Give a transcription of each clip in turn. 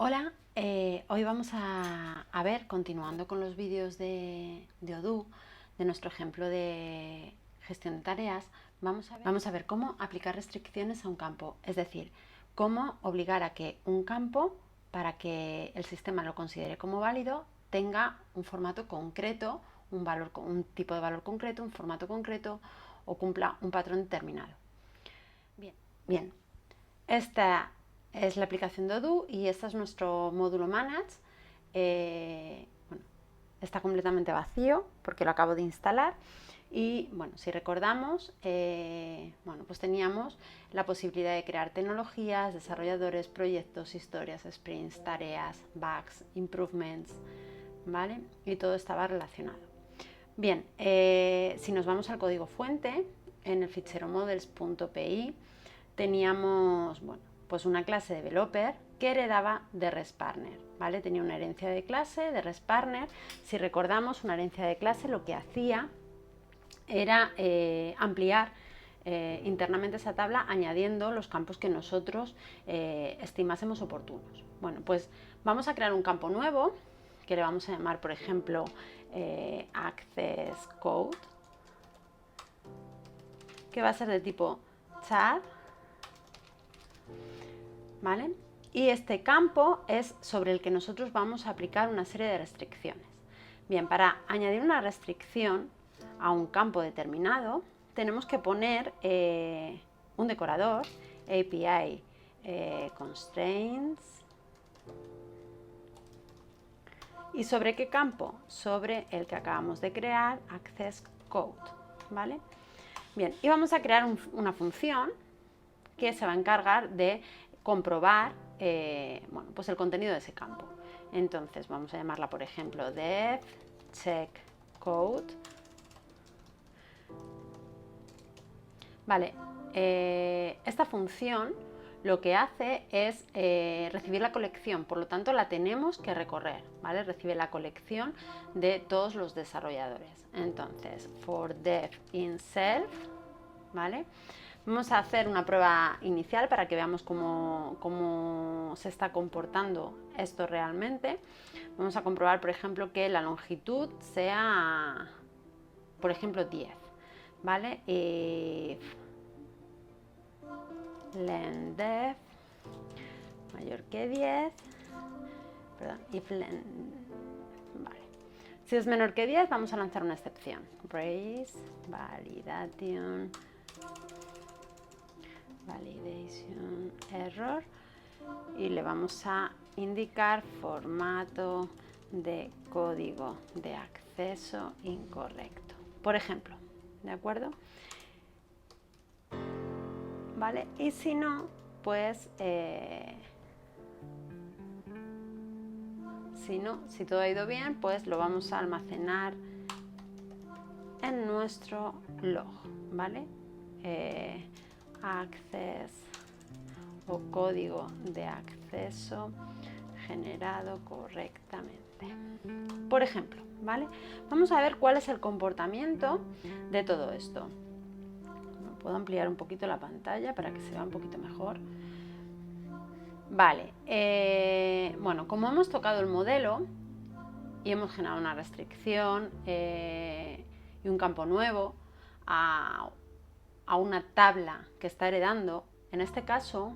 Hola, hoy vamos a ver, continuando con los vídeos de Odoo, de nuestro ejemplo de gestión de tareas, vamos a ver cómo aplicar restricciones a un campo, es decir, cómo obligar a que un campo, para que el sistema lo considere como válido, tenga un formato concreto, un tipo de valor concreto, un formato concreto o cumpla un patrón determinado. Bien. Esta es la aplicación de Odoo y este es nuestro módulo Manage. Bueno, está completamente vacío porque lo acabo de instalar. Y bueno, si recordamos, pues teníamos la posibilidad de crear tecnologías, desarrolladores, proyectos, historias, sprints, tareas, bugs, improvements, ¿vale? Y todo estaba relacionado. Bien, si nos vamos al código fuente, en el fichero models.py teníamos pues una clase developer que heredaba de RESTPartner, ¿vale? Tenía una herencia de clase de RESTPartner. Si recordamos, una herencia de clase lo que hacía era ampliar internamente esa tabla añadiendo los campos que nosotros estimásemos oportunos. Bueno, pues vamos a crear un campo nuevo que le vamos a llamar, por ejemplo, Access Code, que va a ser de tipo char, ¿vale? Y este campo es sobre el que nosotros vamos a aplicar una serie de restricciones. Bien, para añadir una restricción a un campo determinado, tenemos que poner un decorador, API constraints. ¿Y sobre qué campo? Sobre el que acabamos de crear, access code, ¿vale? Bien, y vamos a crear una función que se va a encargar de comprobar pues el contenido de ese campo. Entonces vamos a llamarla, por ejemplo, def check code. Vale, esta función lo que hace es recibir la colección, por lo tanto la tenemos que recorrer, ¿vale? Recibe la colección de todos los desarrolladores. Entonces, for def in self, ¿vale? Vamos a hacer una prueba inicial para que veamos cómo se está comportando esto realmente. Vamos a comprobar, por ejemplo, que la longitud sea, por ejemplo, 10, ¿vale? If length mayor que 10, perdón, if length, vale. Si es menor que 10, vamos a lanzar una excepción. Raise validation error y le vamos a indicar formato de código de acceso incorrecto, por ejemplo, ¿de acuerdo? ¿Vale? Y si no, pues si todo ha ido bien, pues lo vamos a almacenar en nuestro log, ¿vale? Access o código de acceso generado correctamente. Por ejemplo, ¿vale? Vamos a ver cuál es el comportamiento de todo esto. Puedo ampliar un poquito la pantalla para que se vea un poquito mejor. Vale, bueno, como hemos tocado el modelo y hemos generado una restricción y un campo nuevo a una tabla que está heredando, en este caso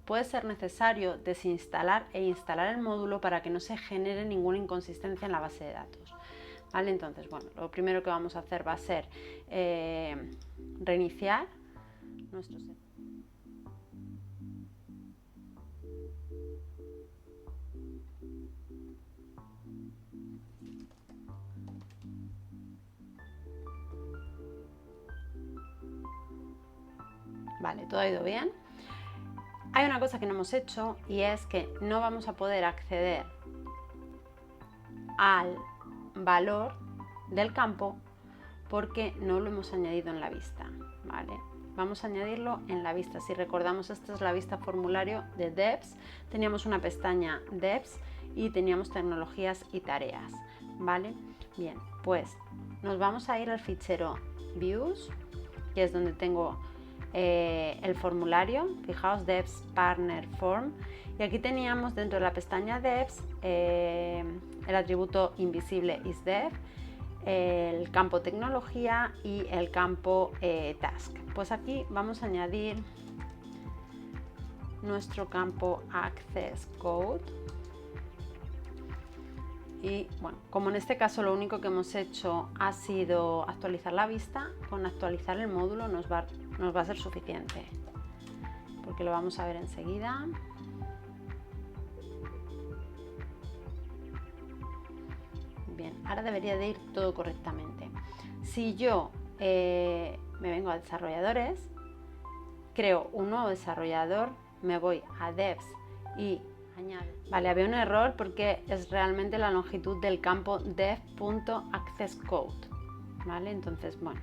puede ser necesario desinstalar e instalar el módulo para que no se genere ninguna inconsistencia en la base de datos. ¿Vale? Entonces, bueno, lo primero que vamos a hacer va a ser reiniciar nuestro set. Vale, todo ha ido bien. Hay una cosa que no hemos hecho y es que no vamos a poder acceder al valor del campo porque no lo hemos añadido en la vista, ¿vale? Vamos a añadirlo en la vista. Si recordamos, esta es la vista formulario de Devs. Teníamos una pestaña Devs y teníamos tecnologías y tareas, ¿vale? Bien, pues nos vamos a ir al fichero Views, que es donde tengo el formulario, fijaos, Devs Partner Form, y aquí teníamos dentro de la pestaña Devs el atributo invisible isDev, el campo tecnología y el campo task. Pues aquí vamos a añadir nuestro campo access code. Y bueno, como en este caso lo único que hemos hecho ha sido actualizar la vista, con actualizar el módulo nos va a ser suficiente, porque lo vamos a ver enseguida. Bien, ahora debería de ir todo correctamente. Si yo me vengo a desarrolladores, creo un nuevo desarrollador, me voy a devs y añado. Vale, había un error porque es realmente la longitud del campo dev.accessCode. Vale, entonces, bueno,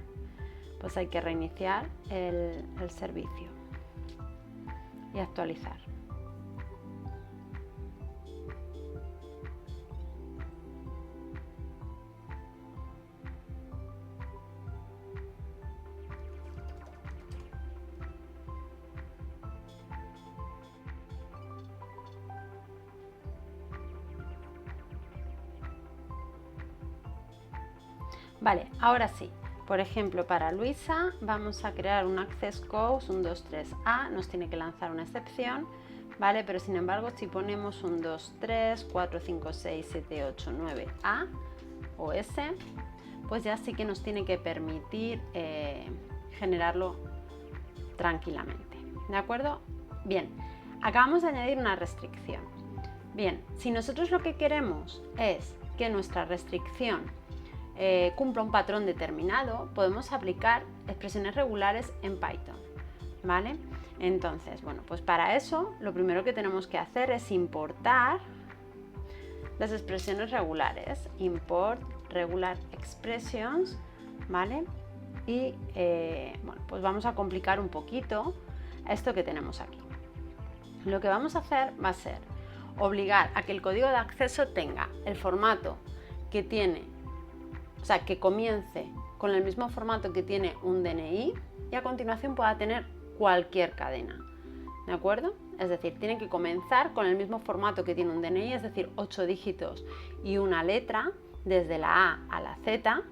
pues hay que reiniciar el servicio y actualizar. Vale, ahora sí. Por ejemplo, para Luisa vamos a crear un access code, un 23A, nos tiene que lanzar una excepción, ¿vale? Pero sin embargo, si ponemos un 23, 4, 5, 6, 7, 8, 9A o S, pues ya sí que nos tiene que permitir generarlo tranquilamente, ¿de acuerdo? Bien, acabamos de añadir una restricción. Bien, si nosotros lo que queremos es que nuestra restricción cumpla un patrón determinado, podemos aplicar expresiones regulares en Python, ¿vale? Entonces, bueno, pues para eso lo primero que tenemos que hacer es importar las expresiones regulares, import regular expressions, ¿vale? Y bueno, pues vamos a complicar un poquito esto que tenemos aquí. Lo que vamos a hacer va a ser obligar a que el código de acceso tenga el formato que tiene, o sea, que comience con el mismo formato que tiene un DNI y a continuación pueda tener cualquier cadena, ¿de acuerdo? Es decir, tiene que comenzar con el mismo formato que tiene un DNI, es decir, 8 dígitos y una letra, desde la A a la Z,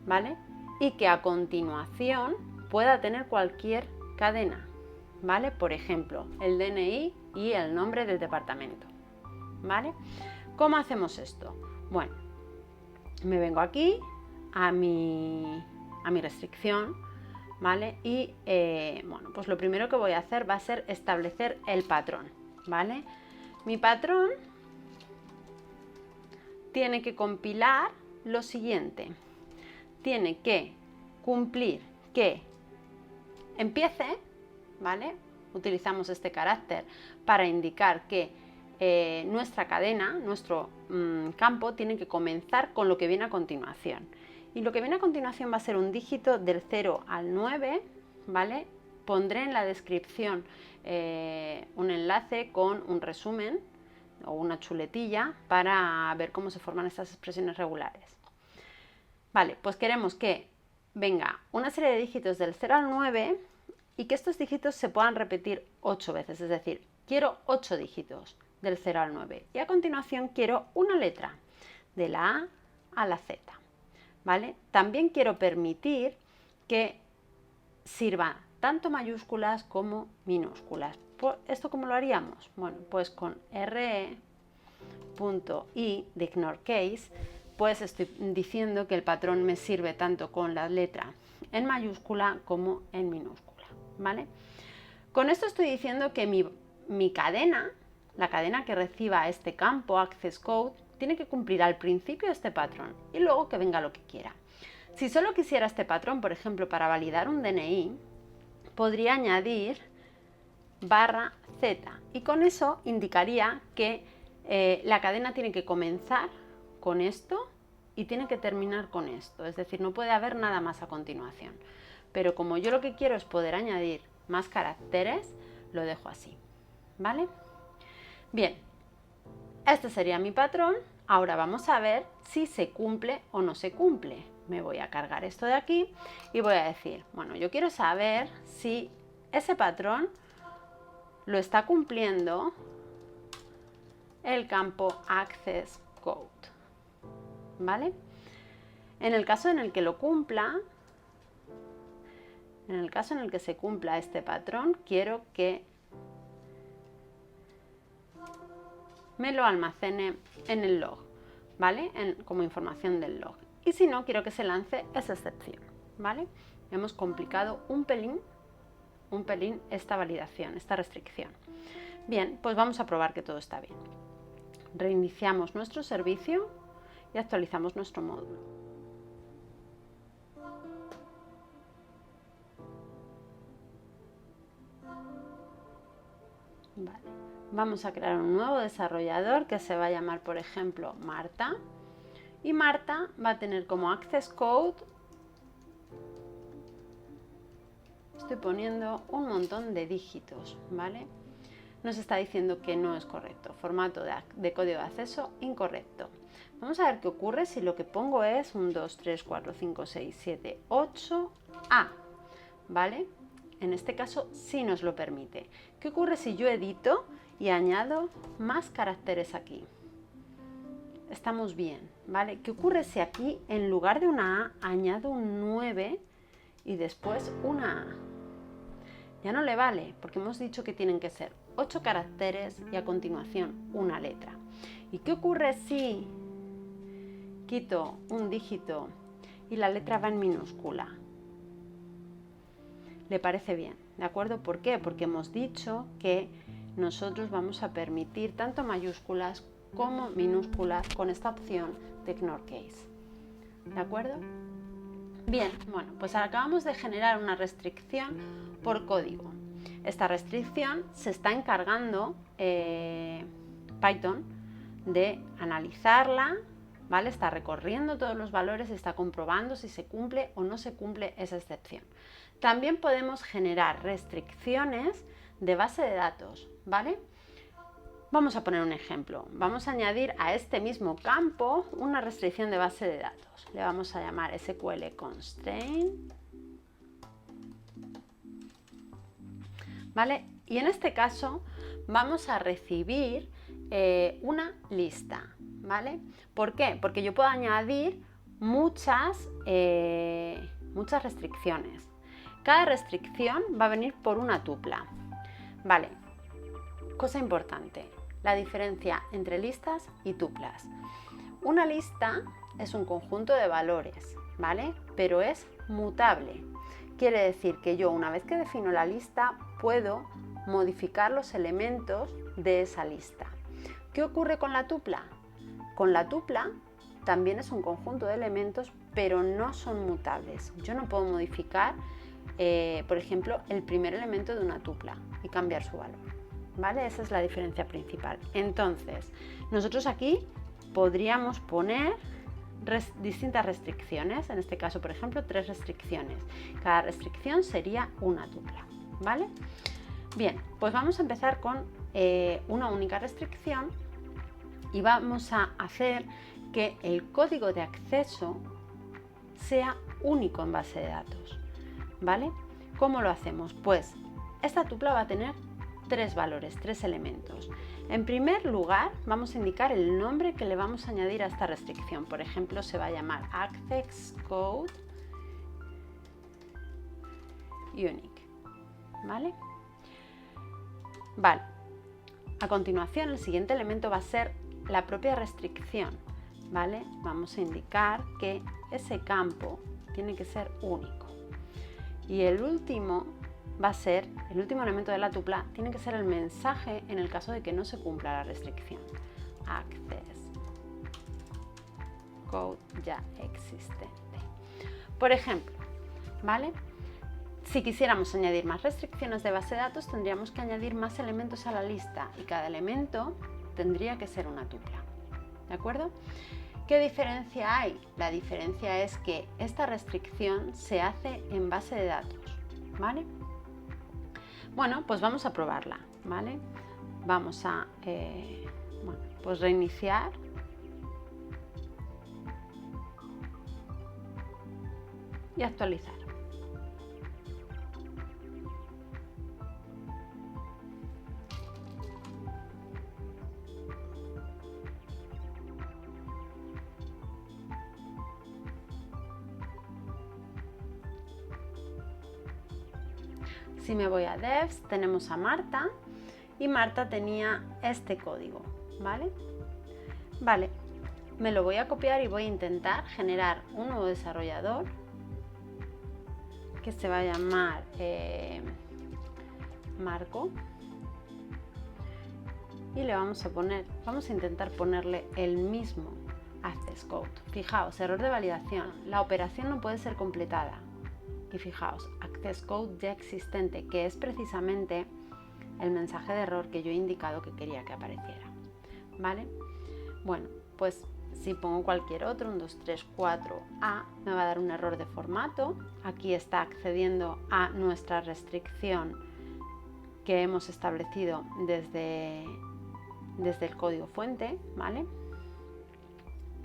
¿vale? Y que a continuación pueda tener cualquier cadena, ¿vale? Por ejemplo, el DNI y el nombre del departamento, ¿vale? ¿Cómo hacemos esto? Bueno, me vengo aquí a mi restricción, ¿vale? Y bueno, pues lo primero que voy a hacer va a ser establecer el patrón, ¿vale? Mi patrón tiene que compilar lo siguiente, tiene que cumplir que empiece, ¿vale? Utilizamos este carácter para indicar que nuestra cadena, nuestro campo, tiene que comenzar con lo que viene a continuación. Y lo que viene a continuación va a ser un dígito del 0 al 9, ¿vale? Pondré en la descripción un enlace con un resumen o una chuletilla para ver cómo se forman estas expresiones regulares. Vale, pues queremos que venga una serie de dígitos del 0 al 9 y que estos dígitos se puedan repetir 8 veces, es decir, quiero 8 dígitos del 0 al 9 y a continuación quiero una letra de la A a la Z, ¿vale? También quiero permitir que sirva tanto mayúsculas como minúsculas. ¿Esto cómo lo haríamos? Bueno, pues con re.i de ignore case, pues estoy diciendo que el patrón me sirve tanto con la letra en mayúscula como en minúscula, ¿vale? Con esto estoy diciendo que mi cadena, la cadena que reciba este campo access code, tiene que cumplir al principio este patrón y luego que venga lo que quiera. Si solo quisiera este patrón, por ejemplo, para validar un DNI, podría añadir /z y con eso indicaría que la cadena tiene que comenzar con esto y tiene que terminar con esto, es decir, no puede haber nada más a continuación. Pero como yo lo que quiero es poder añadir más caracteres, lo dejo así, ¿vale? Bien, este sería mi patrón. Ahora vamos a ver si se cumple o no se cumple. Me voy a cargar esto de aquí y voy a decir, bueno, yo quiero saber si ese patrón lo está cumpliendo el campo Access Code, ¿vale? En el caso en el que lo cumpla, en el caso en el que se cumpla este patrón, quiero que me lo almacene en el log, ¿vale? Como información del log. Y si no, quiero que se lance esa excepción, ¿vale? Hemos complicado un pelín esta validación, esta restricción. Bien, pues vamos a probar que todo está bien. Reiniciamos nuestro servicio y actualizamos nuestro módulo. Vale. Vamos a crear un nuevo desarrollador que se va a llamar, por ejemplo, Marta. Y Marta va a tener como Access Code, estoy poniendo un montón de dígitos, ¿vale? Nos está diciendo que no es correcto, formato de código de acceso incorrecto. Vamos a ver qué ocurre si lo que pongo es un 2, 3, 4, 5, 6, 7, 8, A, ¿vale? En este caso sí nos lo permite. ¿Qué ocurre si yo edito y añado más caracteres aquí? Estamos bien, ¿vale? ¿Qué ocurre si aquí en lugar de una A añado un 9 y después una A? Ya no le vale, porque hemos dicho que tienen que ser 8 caracteres y a continuación una letra. ¿Y qué ocurre si quito un dígito y la letra va en minúscula? Le parece bien, ¿de acuerdo? ¿Por qué? Porque hemos dicho que nosotros vamos a permitir tanto mayúsculas como minúsculas con esta opción de Ignore Case. ¿De acuerdo? Bien, bueno, pues acabamos de generar una restricción por código. Esta restricción se está encargando Python de analizarla, ¿vale? Está recorriendo todos los valores y está comprobando si se cumple o no se cumple esa excepción. También podemos generar restricciones de base de datos, ¿vale? Vamos a poner un ejemplo. Vamos a añadir a este mismo campo una restricción de base de datos. Le vamos a llamar SQL Constraint, ¿vale? Y en este caso vamos a recibir una lista, ¿vale? ¿Por qué? Porque yo puedo añadir muchas restricciones. Cada restricción va a venir por una tupla, ¿vale? Cosa importante, la diferencia entre listas y tuplas. Una lista es un conjunto de valores, ¿vale? Pero es mutable. Quiere decir que yo, una vez que defino la lista, puedo modificar los elementos de esa lista. ¿Qué ocurre con la tupla? Con la tupla también es un conjunto de elementos, pero no son mutables. Yo no puedo modificar, por ejemplo, el primer elemento de una tupla y cambiar su valor, ¿vale? Esa es la diferencia principal. Entonces, nosotros aquí podríamos poner distintas restricciones, en este caso, por ejemplo, 3 restricciones. Cada restricción sería una tupla, ¿vale? Bien, pues vamos a empezar con una única restricción y vamos a hacer que el código de acceso sea único en base de datos, ¿vale? ¿Cómo lo hacemos? Pues esta tupla va a tener 3 valores, 3 elementos. En primer lugar, vamos a indicar el nombre que le vamos a añadir a esta restricción. Por ejemplo, se va a llamar Access Code Unique, ¿vale? Vale. A continuación, el siguiente elemento va a ser la propia restricción, ¿vale? Vamos a indicar que ese campo tiene que ser único. Y el último va a ser, el último elemento de la tupla, tiene que ser el mensaje en el caso de que no se cumpla la restricción. Access Code ya existente. Por ejemplo, ¿vale? Si quisiéramos añadir más restricciones de base de datos, tendríamos que añadir más elementos a la lista y cada elemento tendría que ser una tupla, ¿de acuerdo? ¿Qué diferencia hay? La diferencia es que esta restricción se hace en base de datos, ¿vale? Bueno, pues vamos a probarla, ¿vale? Vamos a pues reiniciar. Y actualizar. Si me voy a devs, tenemos a Marta y Marta tenía este código, ¿vale? Vale, me lo voy a copiar y voy a intentar generar un nuevo desarrollador que se va a llamar Marco y le vamos a intentar ponerle el mismo access code. Fijaos, error de validación, la operación no puede ser completada. Y fijaos, access code ya existente, que es precisamente el mensaje de error que yo he indicado que quería que apareciera, ¿vale? Bueno, pues si pongo cualquier otro, 1, 2, 3, 4A, me va a dar un error de formato. Aquí está accediendo a nuestra restricción que hemos establecido desde el código fuente, ¿vale?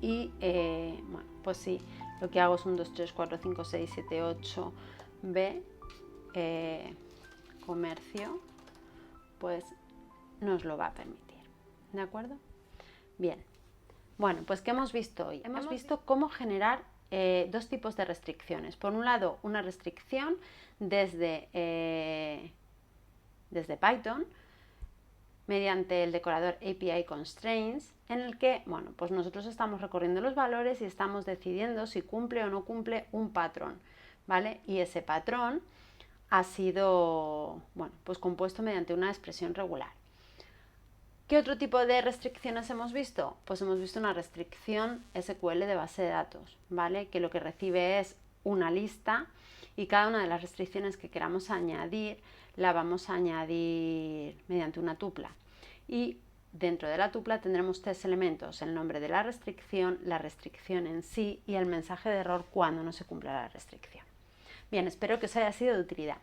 Y bueno, pues sí, lo que hago es 1, 2, 3, 4, 5, 6, 7, 8, B, comercio, pues nos lo va a permitir, ¿de acuerdo? Bien, bueno, pues ¿qué hemos visto hoy? Hemos visto cómo generar dos tipos de restricciones. Por un lado, una restricción desde Python, mediante el decorador API Constraints, en el que, bueno, pues nosotros estamos recorriendo los valores y estamos decidiendo si cumple o no cumple un patrón, ¿vale? Y ese patrón ha sido, bueno, pues compuesto mediante una expresión regular. ¿Qué otro tipo de restricciones hemos visto? Pues hemos visto una restricción SQL de base de datos, ¿vale? Que lo que recibe es una lista y cada una de las restricciones que queramos añadir la vamos a añadir mediante una tupla. Y dentro de la tupla tendremos tres elementos: el nombre de la restricción en sí y el mensaje de error cuando no se cumpla la restricción. Bien, espero que os haya sido de utilidad.